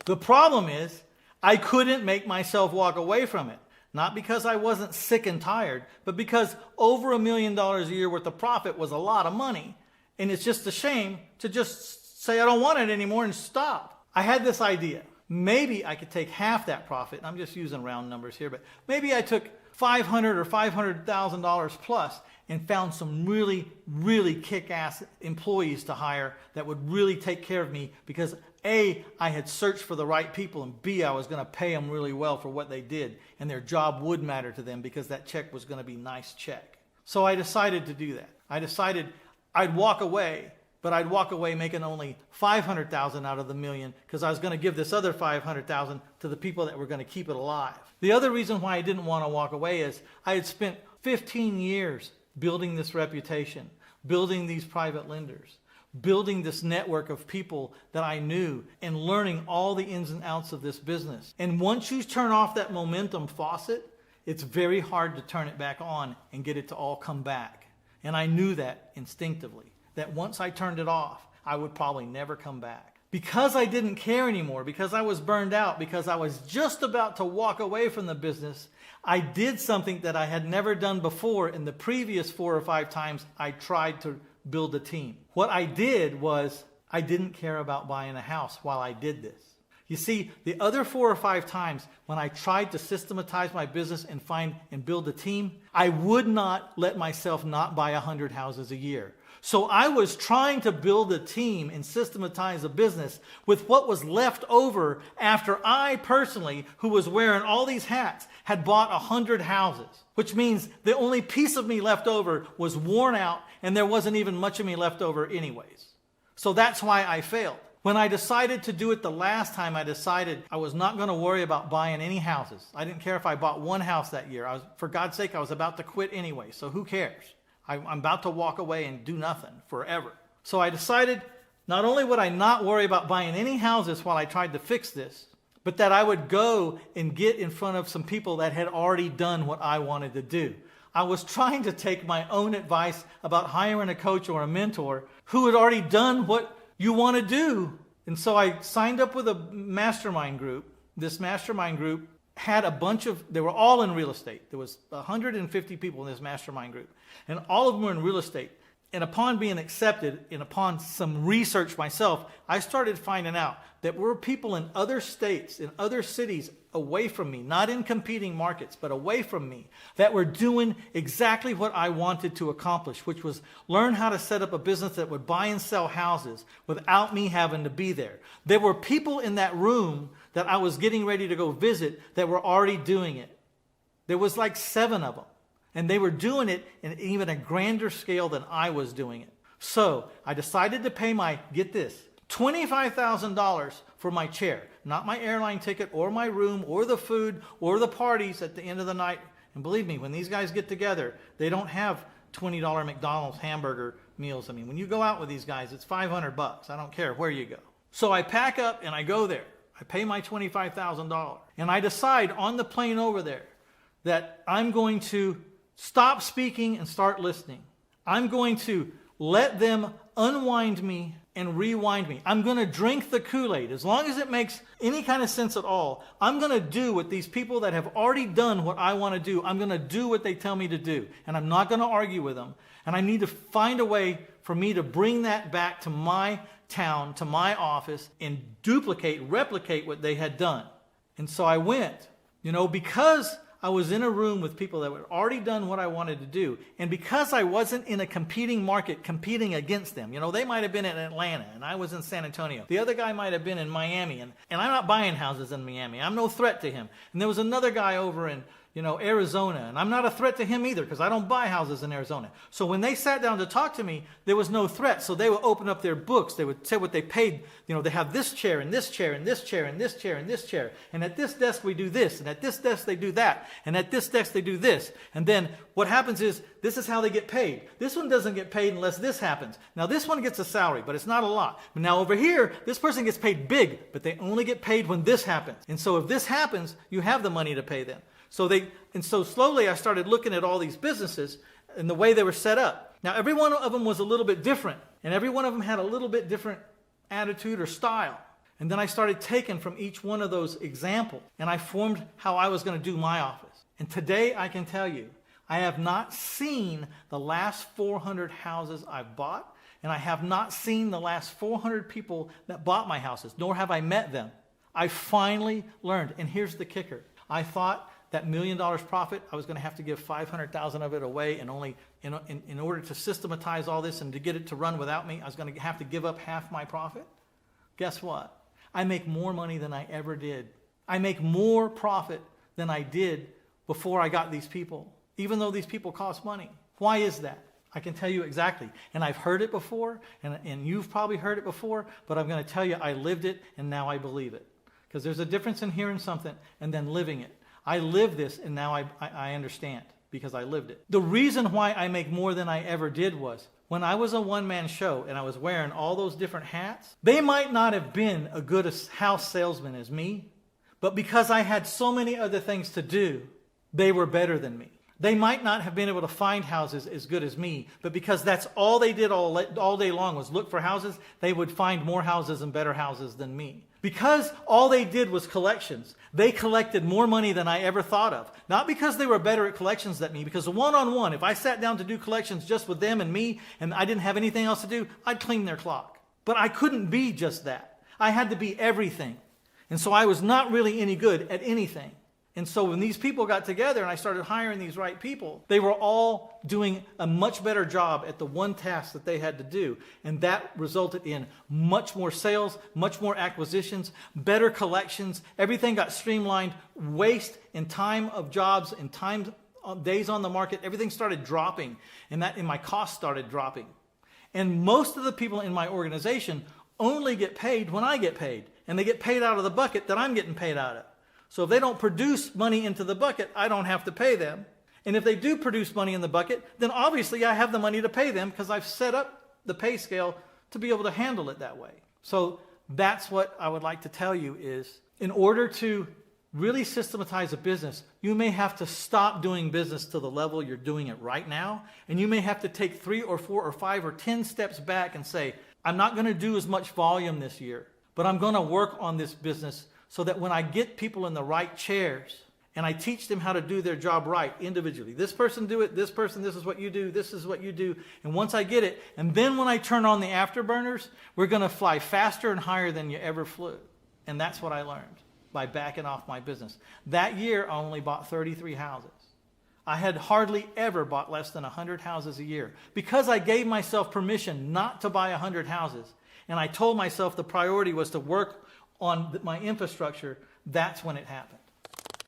The problem is I couldn't make myself walk away from it. Not because I wasn't sick and tired, but because over $1 million a year worth of profit was a lot of money. And it's just a shame to just say I don't want it anymore and stop. I had this idea. Maybe I could take half that profit. I'm just using round numbers here, but maybe I took $500,000 or $500,000 plus and found some really, really kick-ass employees to hire that would really take care of me because A, I had searched for the right people, and B, I was going to pay them really well for what they did, and their job would matter to them because that check was going to be a nice check. So I decided to do that. I decided I'd walk away, but I'd walk away making only $500,000 out of the $1 million because I was going to give this other $500,000 to the people that were going to keep it alive. The other reason why I didn't want to walk away is I had spent 15 years building this reputation, building these private lenders, building this network of people that I knew, and learning all the ins and outs of this business. And once you turn off that momentum faucet, it's very hard to turn it back on and get it to all come back. And I knew that instinctively, that once I turned it off, I would probably never come back. Because I didn't care anymore, because I was burned out, because I was just about to walk away from the business, I did something that I had never done before in the previous 4 or 5 times I tried to build a team. What I did was I didn't care about buying a house while I did this. You see, the other 4 or 5 times when I tried to systematize my business and find and build a team, I would not let myself not buy 100 houses a year. So I was trying to build a team and systematize a business with what was left over after I personally, who was wearing all these hats, had bought 100 houses, which means the only piece of me left over was worn out and there wasn't even much of me left over anyways. So that's why I failed. When I decided to do it the last time, I decided I was not going to worry about buying any houses. I didn't care if I bought one house that year. For God's sake, I was about to quit anyway, so who cares? I'm about to walk away and do nothing forever. So I decided not only would I not worry about buying any houses while I tried to fix this, but that I would go and get in front of some people that had already done what I wanted to do. I was trying to take my own advice about hiring a coach or a mentor who had already done what you want to do. And so I signed up with a mastermind group. This mastermind group had they were all in real estate. There was 150 people in this mastermind group, and all of them were in real estate. And upon being accepted and upon some research myself, I started finding out that there were people in other states, in other cities away from me, not in competing markets, but away from me, that were doing exactly what I wanted to accomplish, which was learn how to set up a business that would buy and sell houses without me having to be there. There were people in that room that I was getting ready to go visit that were already doing it. There was like 7 of them. And they were doing it in even a grander scale than I was doing it. So I decided to pay get this, $25,000 for my chair. Not my airline ticket or my room or the food or the parties at the end of the night. And believe me, when these guys get together, they don't have $20 McDonald's hamburger meals. I mean, when you go out with these guys, it's $500. I don't care where you go. So I pack up and I go there. I pay my $25,000. And I decide on the plane over there that I'm going to stop speaking and start listening. I'm going to let them unwind me and rewind me. I'm going to drink the Kool-Aid. As long as it makes any kind of sense at all, I'm going to do what these people that have already done what I want to do, I'm going to do what they tell me to do. And I'm not going to argue with them. And I need to find a way for me to bring that back to my town, to my office, and replicate what they had done. And so I went, because I was in a room with people that had already done what I wanted to do. And because I wasn't in a competing market competing against them, they might have been in Atlanta and I was in San Antonio. The other guy might have been in Miami, and I'm not buying houses in Miami. I'm no threat to him. And there was another guy over in Arizona, and I'm not a threat to him either because I don't buy houses in Arizona. So when they sat down to talk to me, there was no threat. So they would open up their books. They would say what they paid. They have this chair and this chair and this chair and this chair and this chair. And at this desk we do this, and at this desk they do that, and at this desk they do this. And then what happens is this is how they get paid. This one doesn't get paid unless this happens. Now this one gets a salary, but it's not a lot. But now over here, this person gets paid big, but they only get paid when this happens. And so if this happens, you have the money to pay them. So slowly I started looking at all these businesses and the way they were set up. Now every one of them was a little bit different, and every one of them had a little bit different attitude or style. And then I started taking from each one of those examples, and I formed how I was going to do my office. And today I can tell you, I have not seen the last 400 houses I've bought, and I have not seen the last 400 people that bought my houses, nor have I met them. I finally learned, and here's the kicker. I thought that $1 million profit, I was going to have to give 500,000 of it away, and only in order to systematize all this and to get it to run without me, I was going to have to give up half my profit. Guess what? I make more money than I ever did. I make more profit than I did before I got these people, even though these people cost money. Why is that? I can tell you exactly. And I've heard it before, and you've probably heard it before, but I'm going to tell you I lived it, and now I believe it. Because there's a difference in hearing something and then living it. I live this, and now I understand because I lived it. The reason why I make more than I ever did was when I was a one-man show and I was wearing all those different hats, they might not have been a good house salesman as me, but because I had so many other things to do, they were better than me. They might not have been able to find houses as good as me, but because that's all they did all day long was look for houses, they would find more houses and better houses than me. Because all they did was collections, they collected more money than I ever thought of. Not because they were better at collections than me, because one-on-one, if I sat down to do collections just with them and me, and I didn't have anything else to do, I'd clean their clock. But I couldn't be just that. I had to be everything. And so I was not really any good at anything. And so when these people got together and I started hiring these right people, they were all doing a much better job at the one task that they had to do. And that resulted in much more sales, much more acquisitions, better collections. Everything got streamlined. Waste and time of jobs and time days on the market, everything started dropping. And my costs started dropping. And most of the people in my organization only get paid when I get paid. And they get paid out of the bucket that I'm getting paid out of. So if they don't produce money into the bucket, I don't have to pay them. And if they do produce money in the bucket, then obviously I have the money to pay them because I've set up the pay scale to be able to handle it that way. So that's what I would like to tell you is in order to really systematize a business, you may have to stop doing business to the level you're doing it right now. And you may have to take 3 or 4 or 5 or 10 steps back and say, I'm not going to do as much volume this year, but I'm going to work on this business so that when I get people in the right chairs and I teach them how to do their job right individually, this person do it, this person, this is what you do, this is what you do. And once I get it, and then when I turn on the afterburners, we're going to fly faster and higher than you ever flew. And that's what I learned by backing off my business. That year, I only bought 33 houses. I had hardly ever bought less than 100 houses a year because I gave myself permission not to buy 100 houses. And I told myself the priority was to work on my infrastructure. That's when it happened.